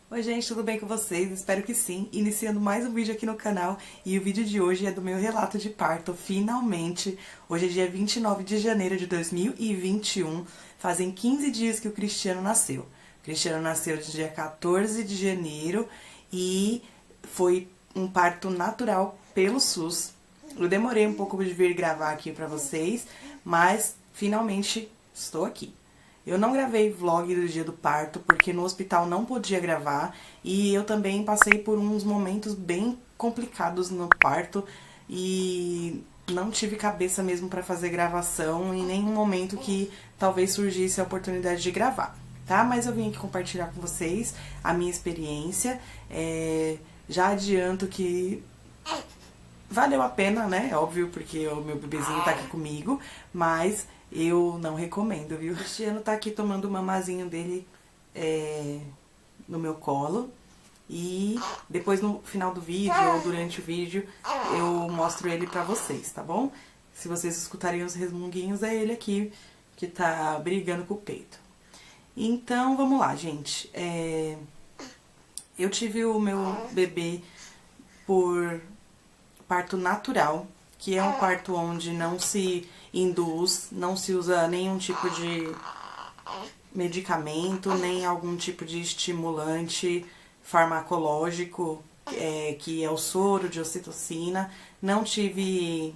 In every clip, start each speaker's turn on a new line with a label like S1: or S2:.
S1: Oi gente, tudo bem com vocês? Espero que sim. Iniciando mais um vídeo aqui no canal e o vídeo de hoje é do meu relato de parto, finalmente. Hoje é dia 29 de janeiro de 2021, fazem 15 dias que o Cristiano nasceu. O Cristiano nasceu no dia 14 de janeiro e foi um parto natural pelo SUS. Eu demorei um pouco de vir gravar aqui pra vocês, mas finalmente estou aqui. Eu não gravei vlog do dia do parto, porque no hospital não podia gravar. E eu também passei por uns momentos bem complicados no parto. E não tive cabeça mesmo pra fazer gravação em nenhum momento que talvez surgisse a oportunidade de gravar, tá? Mas eu vim aqui compartilhar com vocês a minha experiência. Já adianto que valeu a pena, né? Óbvio, porque o meu bebezinho tá aqui comigo, mas eu não recomendo, viu? O Cristiano tá aqui tomando o mamazinho dele no meu colo. E depois no final do vídeo ou durante o vídeo eu mostro ele pra vocês, tá bom? Se vocês escutarem os resmunguinhos, é ele aqui que tá brigando com o peito. Então, vamos lá, gente. Eu tive o meu bebê por parto natural, que é um parto onde não se induz, não se usa nenhum tipo de medicamento, nem algum tipo de estimulante farmacológico, que é o soro de ocitocina. Não tive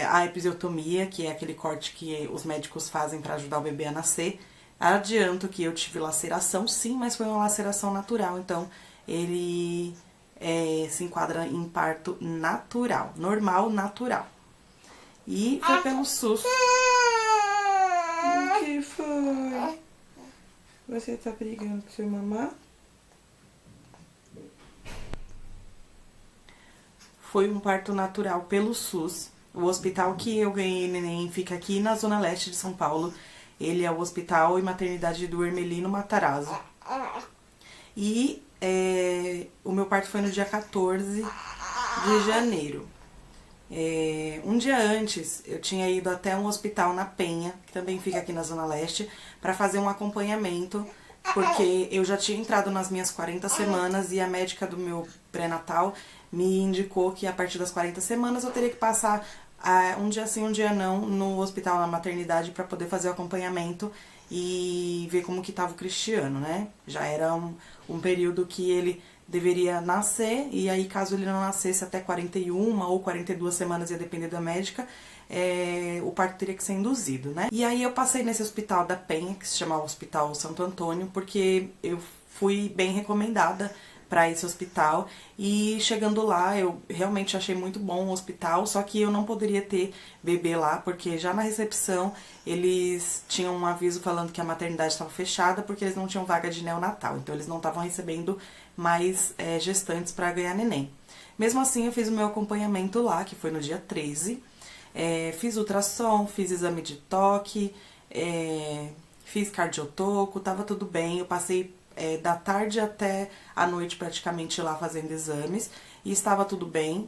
S1: a episiotomia, que é aquele corte que os médicos fazem para ajudar o bebê a nascer. Adianto que eu tive laceração, sim, mas foi uma laceração natural, então ele se enquadra em parto natural, normal, natural. E foi pelo SUS. O que foi? Você tá brigando com seu mamá? Foi um parto natural pelo SUS. O hospital que eu ganhei neném fica aqui na zona leste de São Paulo. Ele é o Hospital e Maternidade do Hermelino Matarazzo. E o meu parto foi no dia 14 de janeiro. Um dia antes, eu tinha ido até um hospital na Penha, que também fica aqui na Zona Leste, para fazer um acompanhamento, porque eu já tinha entrado nas minhas 40 semanas e a médica do meu pré-natal me indicou que a partir das 40 semanas eu teria que passar um dia sim, um dia não, no hospital, na maternidade, para poder fazer o acompanhamento e ver como que estava o Cristiano, né? Já era um período que ele deveria nascer, e aí caso ele não nascesse até 41 ou 42 semanas, ia depender da médica, o parto teria que ser induzido, né? E aí eu passei nesse hospital da Penha, que se chama Hospital Santo Antônio, porque eu fui bem recomendada para esse hospital, e chegando lá eu realmente achei muito bom o hospital, só que eu não poderia ter bebê lá, porque já na recepção eles tinham um aviso falando que a maternidade estava fechada porque eles não tinham vaga de neonatal, então eles não estavam recebendo mais gestantes para ganhar neném. Mesmo assim eu fiz o meu acompanhamento lá, que foi no dia 13, fiz ultrassom, fiz exame de toque, fiz cardiotoco, tava tudo bem, eu passei da tarde até a noite praticamente lá fazendo exames e estava tudo bem.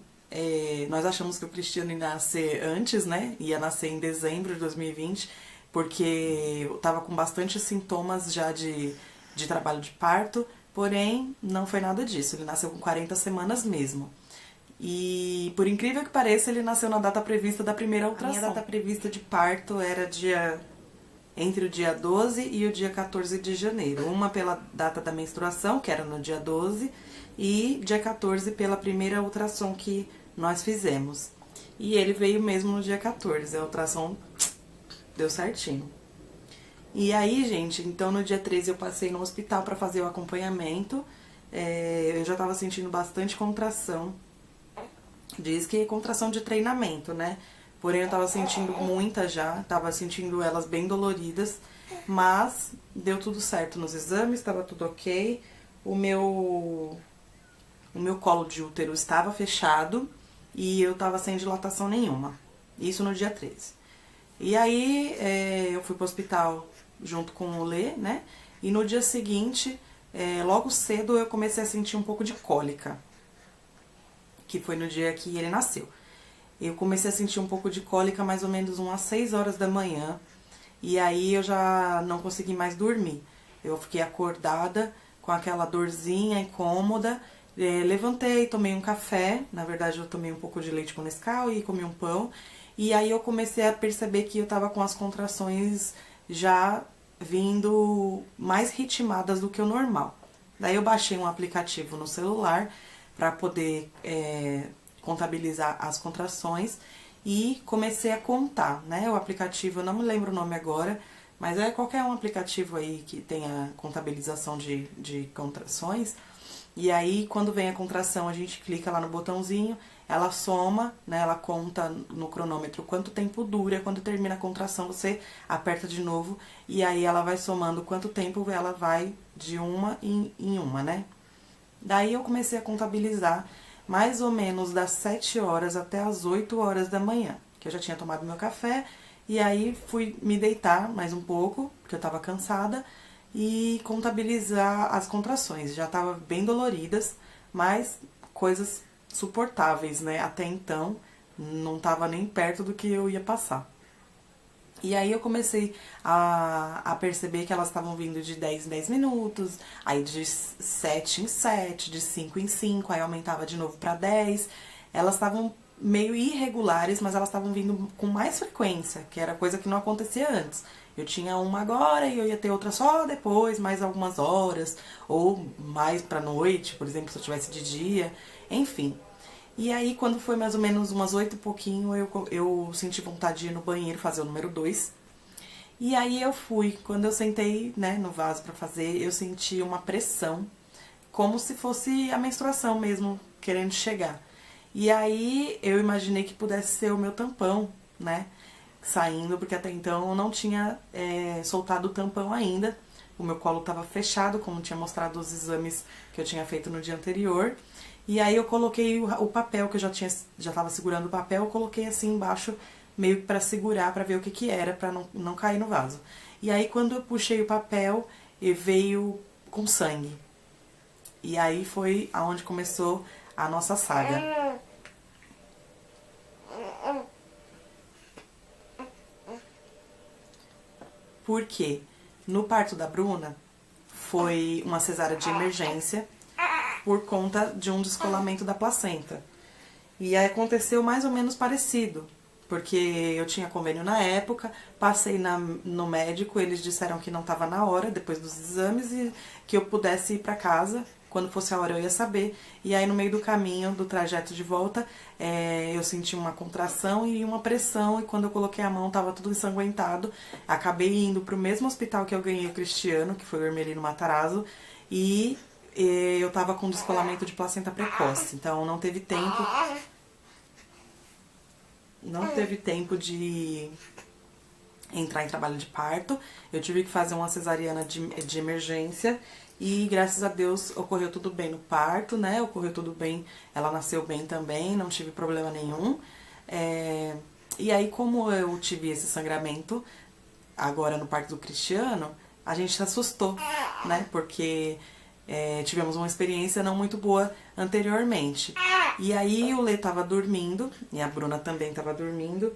S1: Nós achamos que o Cristiano ia nascer antes, né? Ia nascer em dezembro de 2020, porque eu tava com bastante sintomas já de trabalho de parto, porém não foi nada disso, ele nasceu com 40 semanas mesmo. E por incrível que pareça, ele nasceu na data prevista da primeira ultrassom. A minha data prevista de parto era entre o dia 12 e o dia 14 de janeiro. Uma pela data da menstruação, que era no dia 12, e dia 14 pela primeira ultrassom que nós fizemos. E ele veio mesmo no dia 14, a ultrassom deu certinho. E aí, gente, então no dia 13 eu passei no hospital para fazer o acompanhamento. Eu já tava sentindo bastante contração. Diz que é contração de treinamento, né? Porém, eu tava sentindo muita já, tava sentindo elas bem doloridas, mas deu tudo certo nos exames, tava tudo ok. O meu colo de útero estava fechado e eu tava sem dilatação nenhuma. Isso no dia 13. E aí, eu fui pro hospital junto com o Lê, né? E no dia seguinte, logo cedo, eu comecei a sentir um pouco de cólica, que foi no dia que ele nasceu. Eu comecei a sentir um pouco de cólica mais ou menos umas 6 horas da manhã. E aí eu já não consegui mais dormir. Eu fiquei acordada com aquela dorzinha incômoda. Levantei, tomei um café, na verdade eu tomei um pouco de leite com Nescau e comi um pão. E aí eu comecei a perceber que eu tava com as contrações já vindo mais ritmadas do que o normal. Daí eu baixei um aplicativo no celular para poder contabilizar as contrações e comecei a contar, né? O aplicativo, eu não me lembro o nome agora, mas é qualquer um aplicativo aí que tenha contabilização de contrações. E aí, quando vem a contração, a gente clica lá no botãozinho, ela soma, né? Ela conta no cronômetro quanto tempo dura, quando termina a contração, você aperta de novo e aí ela vai somando quanto tempo ela vai de uma em uma, né? Daí eu comecei a contabilizar mais ou menos das 7 horas até as 8 horas da manhã, que eu já tinha tomado meu café, e aí fui me deitar mais um pouco, porque eu tava cansada, e contabilizar as contrações. Já tava bem doloridas, mas coisas suportáveis, né? Até então, não tava nem perto do que eu ia passar. E aí eu comecei a perceber que elas estavam vindo de 10 em 10 minutos, aí de 7 em 7, de 5 em 5, aí aumentava de novo para 10. Elas estavam meio irregulares, mas elas estavam vindo com mais frequência, que era coisa que não acontecia antes. Eu tinha uma agora e eu ia ter outra só depois, mais algumas horas, ou mais pra noite, por exemplo, se eu tivesse de dia, enfim. E aí, quando foi mais ou menos umas 8 e pouquinho, eu senti vontade de ir no banheiro fazer o número 2. E aí eu fui. Quando eu sentei, né, no vaso pra fazer, eu senti uma pressão, como se fosse a menstruação mesmo, querendo chegar. E aí eu imaginei que pudesse ser o meu tampão, né, saindo, porque até então eu não tinha soltado o tampão ainda. O meu colo estava fechado, como tinha mostrado os exames que eu tinha feito no dia anterior. E aí eu coloquei o papel, que eu já tava segurando o papel, eu coloquei assim embaixo, meio que pra segurar, pra ver o que que era, pra não cair no vaso. E aí quando eu puxei o papel, veio com sangue. E aí foi aonde começou a nossa saga. Por quê? No parto da Bruna, foi uma cesárea de emergência, por conta de um descolamento da placenta. E aí aconteceu mais ou menos parecido, porque eu tinha convênio na época, passei no médico, eles disseram que não estava na hora, depois dos exames, e que eu pudesse ir para casa, quando fosse a hora eu ia saber. E aí no meio do caminho, do trajeto de volta, eu senti uma contração e uma pressão, e quando eu coloquei a mão tava tudo ensanguentado. Acabei indo pro mesmo hospital que eu ganhei o Cristiano, que foi o Hermelino Matarazzo, e eu tava com descolamento de placenta precoce, então não teve tempo de entrar em trabalho de parto. Eu tive que fazer uma cesariana de emergência e graças a Deus ocorreu tudo bem no parto, né? Ocorreu tudo bem, ela nasceu bem também, não tive problema nenhum. E aí, como eu tive esse sangramento agora no parto do Cristiano, a gente se assustou, né? Porque tivemos uma experiência não muito boa anteriormente. E aí o Lê tava dormindo, e a Bruna também tava dormindo,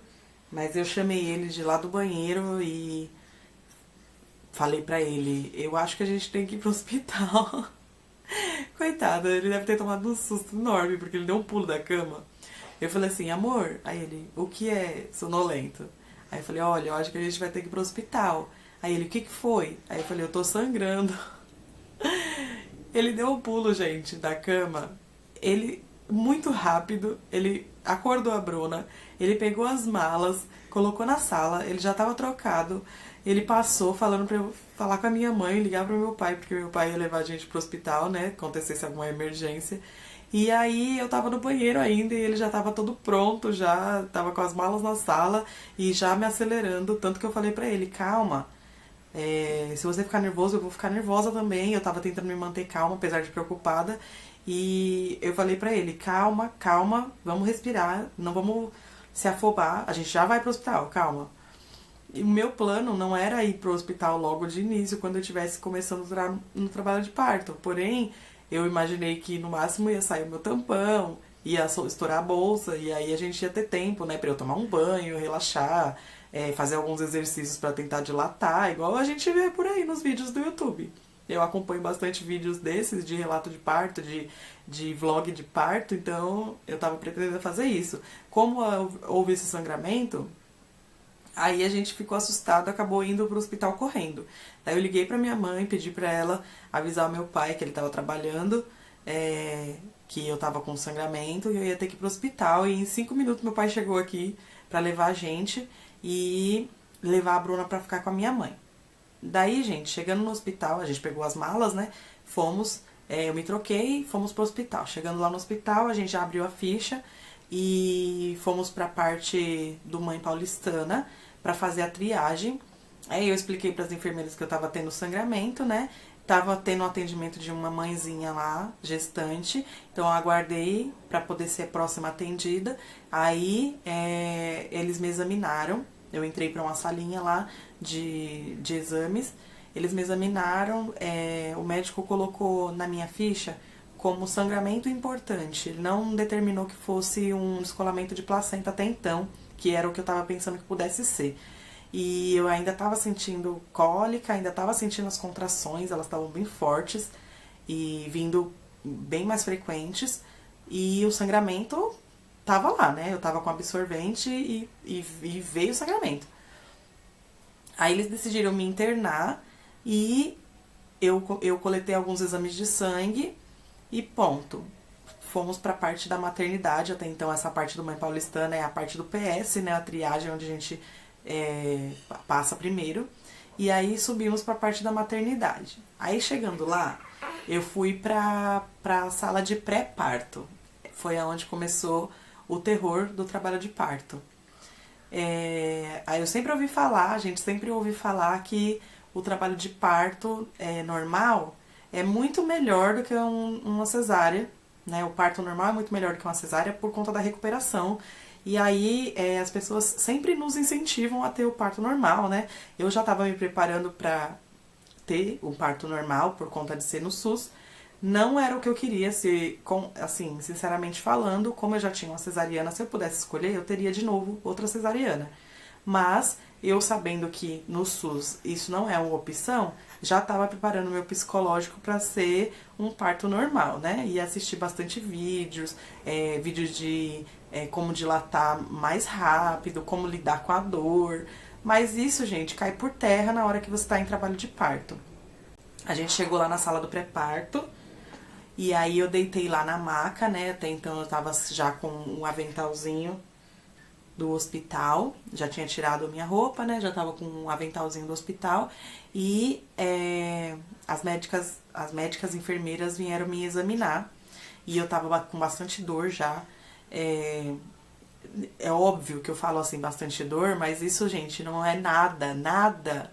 S1: mas eu chamei ele de lá do banheiro e falei pra ele, eu acho que a gente tem que ir pro hospital. Coitado, ele deve ter tomado um susto enorme, porque ele deu um pulo da cama. Eu falei assim, amor, aí ele, o que é sonolento? Aí eu falei, olha, eu acho que a gente vai ter que ir pro hospital. Aí ele, o que que foi? Aí eu falei, eu tô sangrando. Ele deu um pulo, gente, da cama. Ele, muito rápido, ele acordou a Bruna. Ele pegou as malas, colocou na sala. Ele já tava trocado. Ele passou falando pra eu falar com a minha mãe, ligar pro meu pai, porque meu pai ia levar a gente pro hospital, né? Acontecesse alguma emergência. E aí eu tava no banheiro ainda e ele já tava todo pronto, já tava com as malas na sala e já me acelerando. Tanto que eu falei pra ele, calma. Se você ficar nervoso, eu vou ficar nervosa também. Eu tava tentando me manter calma, apesar de preocupada. E eu falei pra ele, calma, calma, vamos respirar, não vamos se afobar, a gente já vai pro hospital, calma. E o meu plano não era ir pro hospital logo de início, quando eu estivesse começando no trabalho de parto. Porém, eu imaginei que no máximo ia sair o meu tampão, ia estourar a bolsa, e aí a gente ia ter tempo, né, pra eu tomar um banho, relaxar, fazer alguns exercícios pra tentar dilatar, igual a gente vê por aí nos vídeos do YouTube. Eu acompanho bastante vídeos desses, de relato de parto, de vlog de parto, então eu tava pretendendo fazer isso. Como houve esse sangramento, aí a gente ficou assustado, acabou indo pro hospital correndo. Daí eu liguei pra minha mãe, pedi pra ela avisar o meu pai que ele tava trabalhando, que eu tava com sangramento e eu ia ter que ir pro hospital. E em 5 minutos meu pai chegou aqui pra levar a gente e levar a Bruna pra ficar com a minha mãe. Daí, gente, chegando no hospital, a gente pegou as malas, né? Fomos, eu me troquei, fomos pro hospital. Chegando lá no hospital, a gente já abriu a ficha e fomos pra parte do Mãe Paulistana pra fazer a triagem. Aí eu expliquei pras enfermeiras que eu tava tendo sangramento, né? Tava tendo um atendimento de uma mãezinha lá, gestante, então eu aguardei pra poder ser a próxima atendida. Aí eles me examinaram, eu entrei pra uma salinha lá de exames, eles me examinaram, o médico colocou na minha ficha como sangramento importante, ele não determinou que fosse um descolamento de placenta até então, que era o que eu tava pensando que pudesse ser. E eu ainda tava sentindo cólica, ainda tava sentindo as contrações, elas estavam bem fortes e vindo bem mais frequentes. E o sangramento tava lá, né? Eu tava com absorvente e veio o sangramento. Aí eles decidiram me internar e eu coletei alguns exames de sangue e ponto. Fomos para a parte da maternidade, até então essa parte do Mãe Paulistana é a parte do PS, né? A triagem onde a gente passa primeiro. E aí subimos para a parte da maternidade. Aí chegando lá, eu fui para a sala de pré-parto. Foi aonde começou o terror do trabalho de parto. Aí eu sempre ouvi falar, a gente sempre ouve falar que o trabalho de parto normal é muito melhor do que uma cesárea, né? O parto normal é muito melhor do que uma cesárea por conta da recuperação. E aí as pessoas sempre nos incentivam a ter o parto normal, né? Eu já estava me preparando para ter o parto normal por conta de ser no SUS. Não era o que eu queria, assim, sinceramente falando, como eu já tinha uma cesariana, se eu pudesse escolher, eu teria de novo outra cesariana. Mas eu sabendo que no SUS isso não é uma opção, já estava preparando meu psicológico para ser um parto normal, né? E assisti bastante vídeos, vídeos de como dilatar mais rápido, como lidar com a dor. Mas isso, gente, cai por terra na hora que você está em trabalho de parto. A gente chegou lá na sala do pré-parto. E aí eu deitei lá na maca, né? Até então eu tava já com um aventalzinho do hospital. Já tinha tirado a minha roupa, né? Já tava com um aventalzinho do hospital. E as médicas enfermeiras vieram me examinar. E eu tava com bastante dor já. É óbvio que eu falo assim, bastante dor, mas isso, gente, não é nada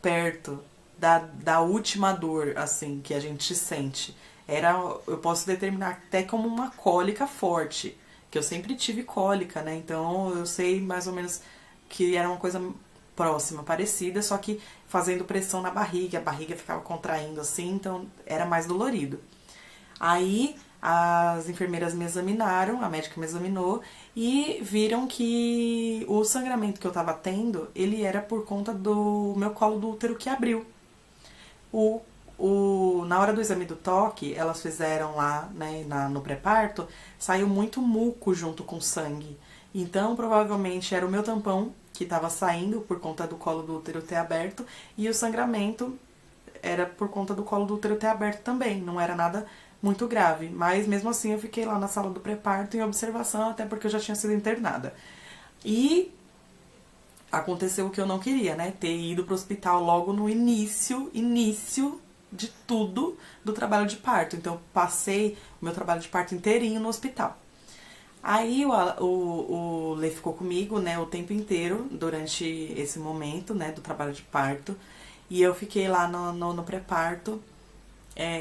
S1: perto da última dor, assim, que a gente sente. Eu posso determinar até como uma cólica forte, que eu sempre tive cólica, né? Então eu sei mais ou menos que era uma coisa próxima, parecida, só que fazendo pressão na barriga, a barriga ficava contraindo assim, então era mais dolorido. Aí as enfermeiras me examinaram, a médica me examinou e viram que o sangramento que eu tava tendo, ele era por conta do meu colo do útero que abriu. Na hora do exame do toque, elas fizeram lá, né, no pré-parto, saiu muito muco junto com sangue. Então, provavelmente era o meu tampão que estava saindo por conta do colo do útero ter aberto e o sangramento era por conta do colo do útero ter aberto também, não era nada muito grave. Mas mesmo assim eu fiquei lá na sala do pré-parto em observação, até porque eu já tinha sido internada. E aconteceu o que eu não queria, né? Ter ido pro hospital logo no início de tudo do trabalho de parto. Então, eu passei o meu trabalho de parto inteirinho no hospital. Aí, o Lê ficou comigo, né, o tempo inteiro, durante esse momento, né, do trabalho de parto. E eu fiquei lá no pré-parto,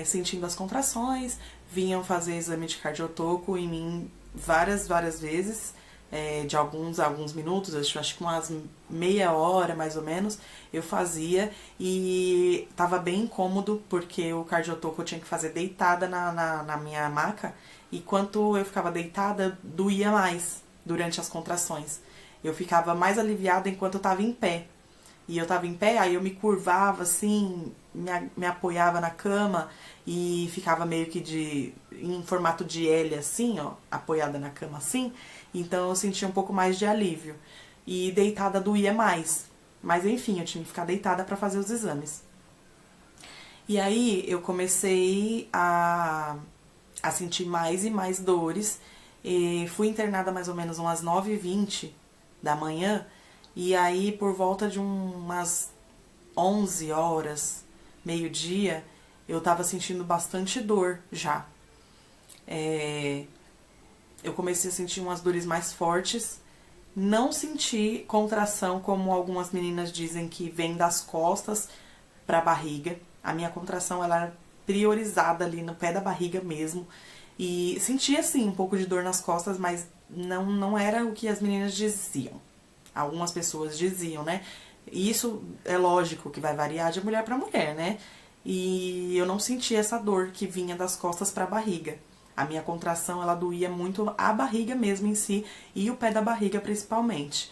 S1: sentindo as contrações. Vinham fazer exame de cardiotoco em mim várias vezes, de alguns minutos, acho que umas meia hora mais ou menos, eu fazia e tava bem incômodo porque o cardiotoco eu tinha que fazer deitada na minha maca e enquanto eu ficava deitada, doía mais durante as contrações. Eu ficava mais aliviada enquanto eu tava em pé. E eu tava em pé, aí eu me curvava assim, me apoiava na cama e ficava meio que em formato de L assim, ó, apoiada na cama assim, então eu sentia um pouco mais de alívio. E deitada doía mais. Mas enfim, eu tinha que ficar deitada para fazer os exames. E aí eu comecei a sentir mais e mais dores. E fui internada mais ou menos umas 9h20 da manhã. E aí por volta de umas 11 horas, meio-dia, eu tava sentindo bastante dor já. Eu comecei a sentir umas dores mais fortes. Não senti contração como algumas meninas dizem que vem das costas pra barriga. A minha contração ela era priorizada ali no pé da barriga mesmo. E senti assim um pouco de dor nas costas, mas não era o que as meninas diziam. Algumas pessoas diziam, né? E isso é lógico que vai variar de mulher pra mulher, né? E eu não senti essa dor que vinha das costas pra barriga. A minha contração, ela doía muito a barriga mesmo em si e o pé da barriga principalmente.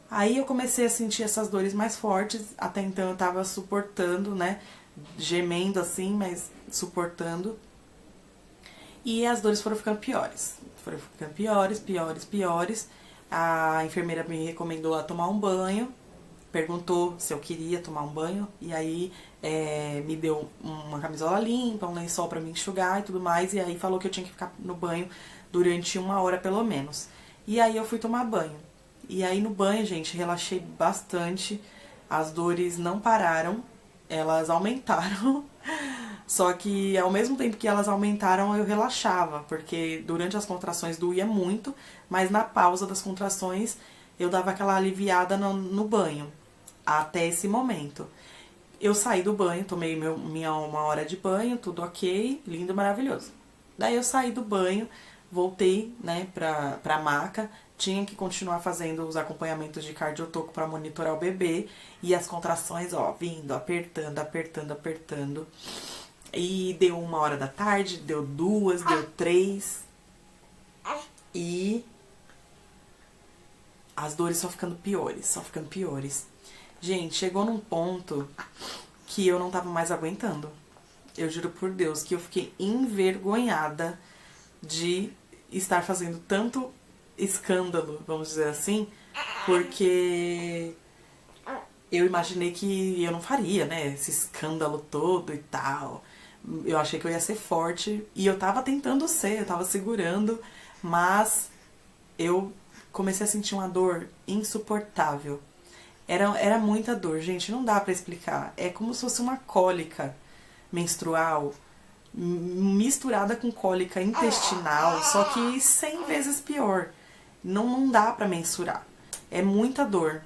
S1: Aí eu comecei a sentir essas dores mais fortes, até então eu tava suportando, né? Gemendo assim, mas suportando. E as dores foram ficando piores. Foram ficando piores, piores, piores. A enfermeira me recomendou a tomar um banho. Perguntou se eu queria tomar um banho. E aí me deu uma camisola limpa, um lençol pra me enxugar e tudo mais. E aí falou que eu tinha que ficar no banho durante 1 hora pelo menos. E aí eu fui tomar banho. E aí no banho, gente, relaxei bastante. As dores não pararam. Elas aumentaram. Só que ao mesmo tempo que elas aumentaram, eu relaxava, porque durante as contrações doía muito, mas na pausa das contrações eu dava aquela aliviada no banho, até esse momento. Eu saí do banho, tomei minha 1 hora de banho, tudo ok, lindo, maravilhoso. Daí eu saí do banho, voltei, né, pra maca, tinha que continuar fazendo os acompanhamentos de cardiotoco para monitorar o bebê, e as contrações, ó, vindo, apertando, apertando, apertando. E deu 1 hora da tarde, deu 2, deu 3. E as dores só ficando piores, só ficando piores. Gente, chegou num ponto que eu não tava mais aguentando. Eu juro por Deus que eu fiquei envergonhada de estar fazendo tanto escândalo, vamos dizer assim, porque eu imaginei que eu não faria, né, esse escândalo todo e tal. Eu achei que eu ia ser forte e eu tava tentando ser, eu tava segurando, mas eu comecei a sentir uma dor insuportável. Era muita dor, gente, não dá pra explicar. É como se fosse uma cólica menstrual misturada com cólica intestinal, só que 100 vezes pior. Não dá pra mensurar. É muita dor.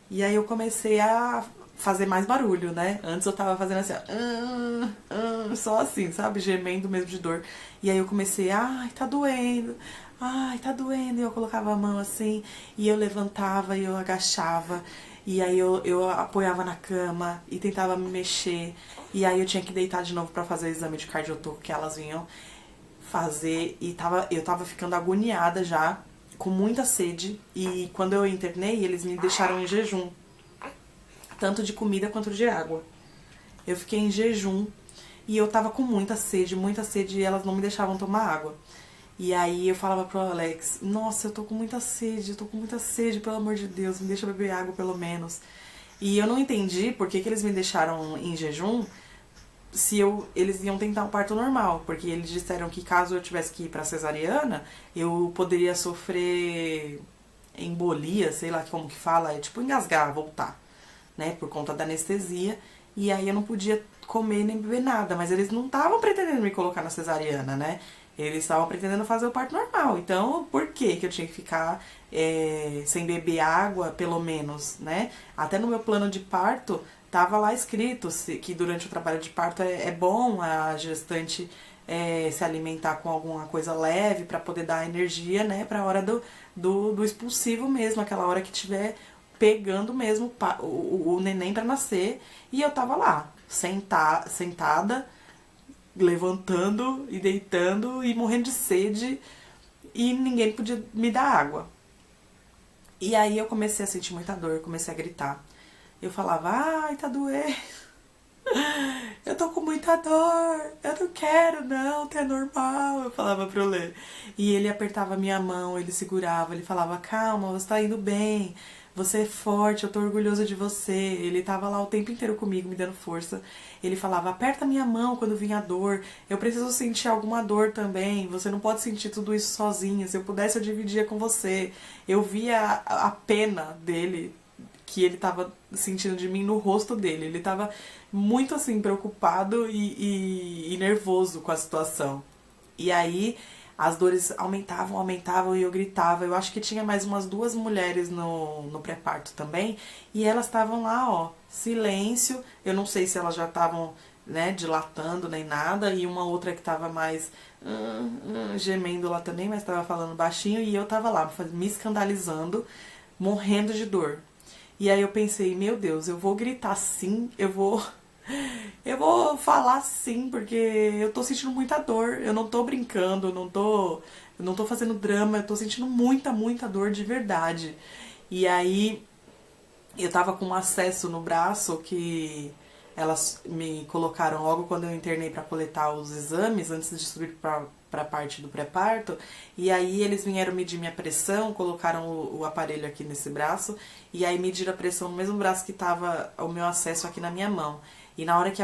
S1: E aí eu comecei a fazer mais barulho, né? Antes eu tava fazendo assim, ó, só assim, sabe? Gemendo mesmo de dor. E aí eu comecei, ai, tá doendo. Ai, tá doendo. E eu colocava a mão assim, e eu levantava e eu agachava. E aí eu apoiava na cama e tentava me mexer. E aí eu tinha que deitar de novo pra fazer o exame de cardiotoco que elas vinham fazer. E eu tava ficando agoniada já, com muita sede. E quando eu internei, eles me deixaram em jejum. Tanto de comida quanto de água. Eu fiquei em jejum e eu tava com muita sede e elas não me deixavam tomar água. E aí eu falava pro Alex, nossa, eu tô com muita sede, pelo amor de Deus, me deixa beber água pelo menos. E eu não entendi por que eles me deixaram em jejum se eles iam tentar um parto normal, porque eles disseram que caso eu tivesse que ir pra cesariana, eu poderia sofrer embolia, sei lá como que fala, é tipo engasgar, voltar, né, por conta da anestesia, e aí eu não podia comer nem beber nada, mas eles não estavam pretendendo me colocar na cesariana, né, eles estavam pretendendo fazer o parto normal, então por que eu tinha que ficar sem beber água, pelo menos, né, até no meu plano de parto, tava lá escrito que durante o trabalho de parto é bom a gestante se alimentar com alguma coisa leve para poder dar energia, né, pra hora do expulsivo mesmo, aquela hora que tiver pegando mesmo o neném pra nascer. E eu tava lá, sentada, levantando e deitando e morrendo de sede e ninguém podia me dar água. E aí eu comecei a sentir muita dor, comecei a gritar. Eu falava, ai, tá doendo. Eu tô com muita dor, eu não quero não, tá normal, eu falava pro Lê. E ele apertava minha mão, ele segurava, ele falava, calma, você tá indo bem, você é forte, eu tô orgulhoso de você. Ele tava lá o tempo inteiro comigo, me dando força. Ele falava, aperta minha mão quando vinha a dor, eu preciso sentir alguma dor também, você não pode sentir tudo isso sozinha, se eu pudesse eu dividia com você. Eu via a pena dele, que ele tava sentindo de mim no rosto dele. Ele tava muito assim, preocupado e nervoso com a situação. E aí as dores aumentavam, aumentavam e eu gritava. Eu acho que tinha mais umas 2 mulheres no pré-parto também. E elas estavam lá, ó, silêncio. Eu não sei se elas já estavam, né, dilatando nem nada. E uma outra que tava mais gemendo lá também, mas tava falando baixinho. E eu tava lá, me escandalizando, morrendo de dor. E aí eu pensei, meu Deus, eu vou gritar sim, eu vou falar sim, porque eu tô sentindo muita dor, eu não tô brincando, eu não tô fazendo drama, eu tô sentindo muita, muita dor de verdade. E aí eu tava com um acesso no braço que elas me colocaram logo quando eu internei para coletar os exames, antes de subir para a parte do pré-parto. E aí eles vieram medir minha pressão, colocaram o aparelho aqui nesse braço, e aí mediram a pressão no mesmo braço que tava o meu acesso aqui na minha mão. E na hora que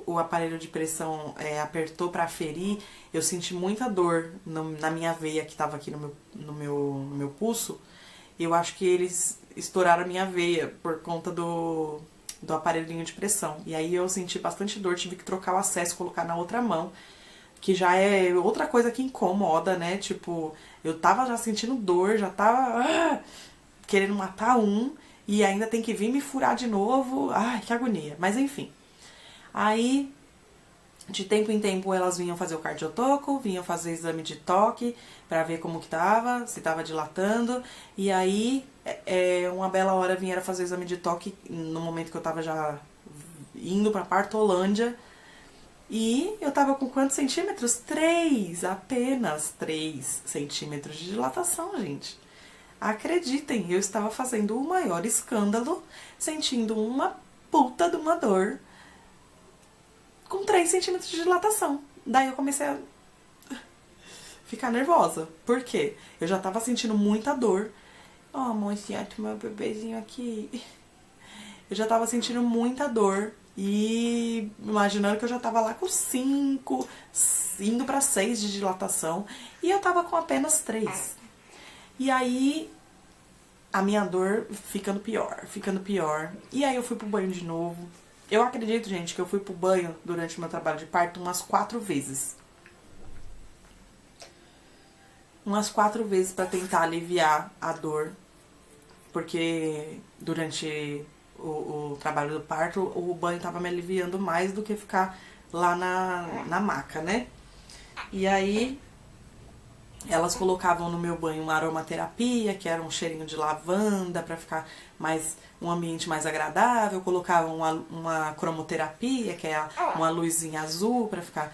S1: o aparelho de pressão apertou para aferir, eu senti muita dor na minha veia que tava aqui no meu pulso. Eu acho que eles estouraram a minha veia por conta do aparelhinho de pressão. E aí eu senti bastante dor, tive que trocar o acesso, colocar na outra mão, que já é outra coisa que incomoda, né? Tipo, eu tava já sentindo dor, já tava querendo matar e ainda tem que vir me furar de novo. Ai, que agonia. Mas enfim. Aí, de tempo em tempo, elas vinham fazer o cardiotoco, vinham fazer exame de toque pra ver como que tava, se tava dilatando. E aí, uma bela hora vieram fazer o exame de toque no momento que eu tava já indo pra Partolândia. E eu tava com quantos centímetros? 3, apenas 3 centímetros de dilatação, gente. Acreditem, eu estava fazendo o maior escândalo, sentindo uma puta de uma dor com 3 centímetros de dilatação. Daí eu comecei a ficar nervosa. Por quê? Eu já tava sentindo muita dor. Oh, mocinha, meu bebezinho aqui. Eu já tava sentindo muita dor. E imaginando que eu já tava lá com 5, indo pra 6 de dilatação. E eu tava com apenas 3. E aí a minha dor ficando pior, ficando pior. E aí eu fui pro banho de novo. Eu acredito, gente, que eu fui pro banho durante o meu trabalho de parto umas 4 vezes. Umas 4 vezes pra tentar aliviar a dor. Porque durante o trabalho do parto, o banho tava me aliviando mais do que ficar lá na maca, né? E aí elas colocavam no meu banho uma aromaterapia, que era um cheirinho de lavanda para ficar um ambiente mais agradável, colocavam uma cromoterapia, que é uma luzinha azul para ficar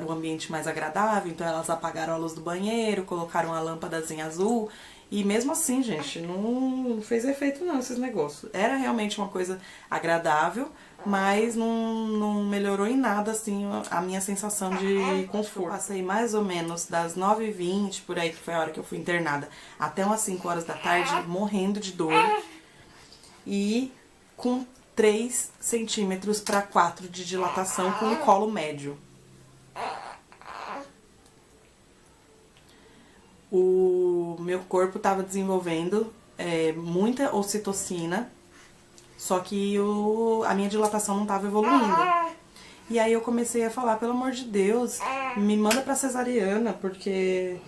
S1: o ambiente mais agradável. Então elas apagaram a luz do banheiro, colocaram a lâmpadazinha azul. E mesmo assim, gente, não fez efeito não esses negócios. Era realmente uma coisa agradável, mas não melhorou em nada, assim, a minha sensação de conforto. Passei mais ou menos das 9h20, por aí, que foi a hora que eu fui internada, até umas 5 horas da tarde, morrendo de dor. E com 3 centímetros para 4 de dilatação, com o colo médio. O meu corpo estava desenvolvendo muita ocitocina, só que a minha dilatação não estava evoluindo. E aí eu comecei a falar, pelo amor de Deus, me manda pra cesariana, porque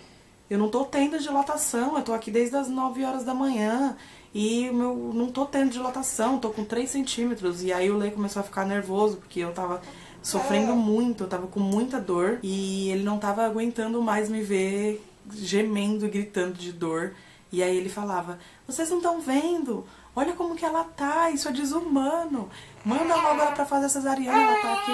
S1: eu não tô tendo dilatação, eu tô aqui desde as 9 horas da manhã e não tô tendo dilatação, tô com 3 centímetros. E aí o Lê começou a ficar nervoso, porque eu tava sofrendo muito, eu tava com muita dor e ele não tava aguentando mais me ver gemendo e gritando de dor. E aí ele falava, vocês não estão vendo? Olha como que ela tá, isso é desumano. Manda logo ela pra fazer a cesariana, ela tá aqui.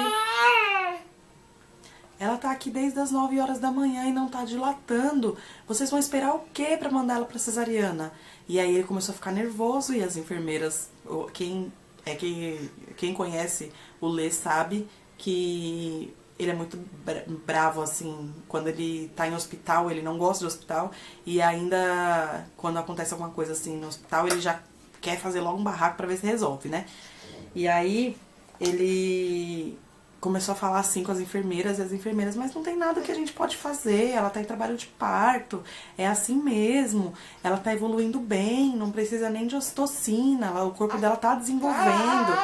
S1: Ela tá aqui desde as 9 horas da manhã e não tá dilatando. Vocês vão esperar o quê pra mandar ela pra cesariana? E aí ele começou a ficar nervoso e as enfermeiras, quem É que quem conhece o Lê sabe que ele é muito bravo, assim, quando ele tá em hospital, ele não gosta de hospital, e ainda quando acontece alguma coisa assim no hospital, ele já quer fazer logo um barraco pra ver se resolve, né? E aí ele começou a falar assim com as enfermeiras, e as enfermeiras, mas não tem nada que a gente pode fazer, ela tá em trabalho de parto, é assim mesmo, ela tá evoluindo bem, não precisa nem de ocitocina, o corpo dela tá desenvolvendo,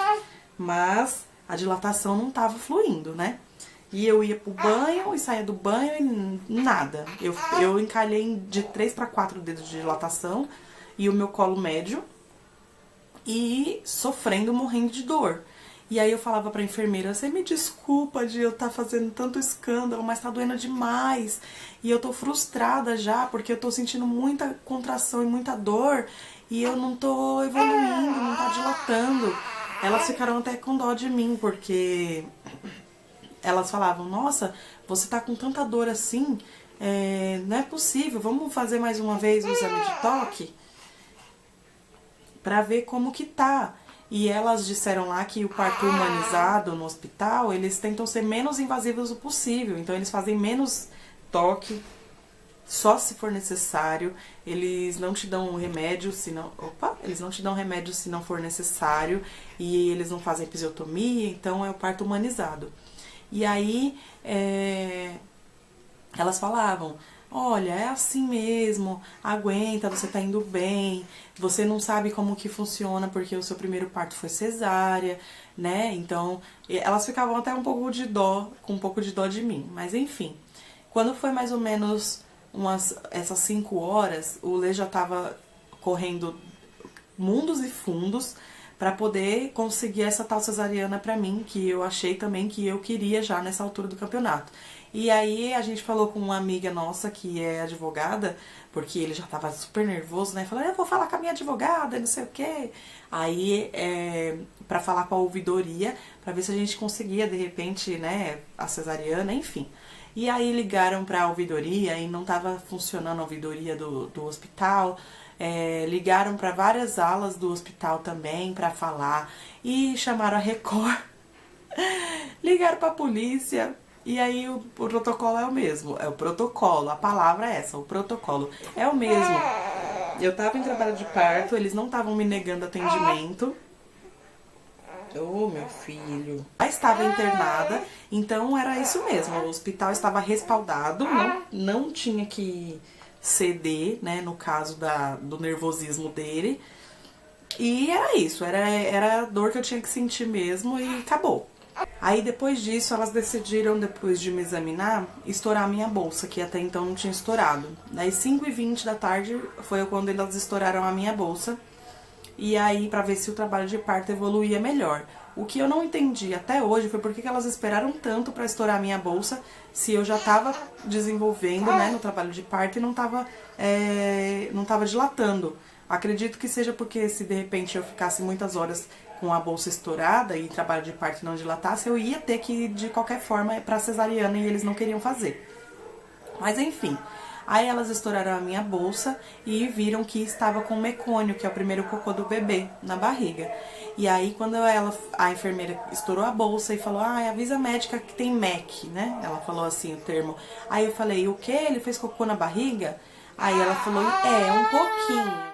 S1: mas a dilatação não tava fluindo, né? E eu ia pro banho e saía do banho e nada. Eu encalhei de 3 para 4 dedos de dilatação e o meu colo médio e sofrendo, morrendo de dor. E aí eu falava pra enfermeira, você me desculpa de eu estar fazendo tanto escândalo, mas tá doendo demais. E eu tô frustrada já, porque eu tô sentindo muita contração e muita dor e eu não tô evoluindo, não tá dilatando. Elas ficaram até com dó de mim, porque elas falavam, nossa, você tá com tanta dor assim, não é possível, vamos fazer mais uma vez o exame de toque pra ver como que tá. E elas disseram lá que o parto humanizado no hospital, eles tentam ser menos invasivos o possível, então eles fazem menos toque, só se for necessário, eles não te dão remédio se não, eles não te dão remédio se não for necessário, e eles não fazem episiotomia, então é o parto humanizado. E aí, elas falavam, olha, é assim mesmo, aguenta, você tá indo bem, você não sabe como que funciona porque o seu primeiro parto foi cesárea, né? Então, elas ficavam até um pouco de dó, com um pouco de dó de mim, mas enfim. Quando foi mais ou menos essas 5 horas, o Lê já tava correndo mundos e fundos para poder conseguir essa tal cesariana para mim, que eu achei também que eu queria já nessa altura do campeonato. E aí a gente falou com uma amiga nossa que é advogada, porque ele já tava super nervoso, né? Falou, eu vou falar com a minha advogada, não sei o quê. Aí, pra falar com a ouvidoria, pra ver se a gente conseguia, de repente, né, a cesariana, enfim. E aí ligaram pra ouvidoria e não tava funcionando a ouvidoria do hospital. Ligaram para várias alas do hospital também para falar e chamaram a Record, ligaram para a polícia e aí o protocolo é o mesmo, é o protocolo, a palavra é essa, o protocolo é o mesmo. Eu tava em trabalho de parto, eles não estavam me negando atendimento. Ô, meu filho. Já estava internada, então era isso mesmo, o hospital estava respaldado, não tinha que ceder, né, no caso do nervosismo dele. E era isso, era a dor que eu tinha que sentir mesmo e acabou. Aí depois disso, elas decidiram, depois de me examinar, estourar a minha bolsa, que até então não tinha estourado. Daí 5h20 da tarde foi quando elas estouraram a minha bolsa. E aí, pra ver se o trabalho de parto evoluía melhor. O que eu não entendi até hoje foi por que elas esperaram tanto pra estourar a minha bolsa, se eu já tava desenvolvendo, né, no trabalho de parto e não tava dilatando. Acredito que seja porque se de repente eu ficasse muitas horas com a bolsa estourada e trabalho de parto não dilatasse, eu ia ter que ir de qualquer forma pra cesariana e eles não queriam fazer. Mas enfim, aí elas estouraram a minha bolsa e viram que estava com mecônio, que é o primeiro cocô do bebê, na barriga. E aí quando a enfermeira estourou a bolsa e falou, avisa a médica que tem MEC, né? Ela falou assim o termo. Aí eu falei, o quê? Ele fez cocô na barriga? Aí ela falou, um pouquinho.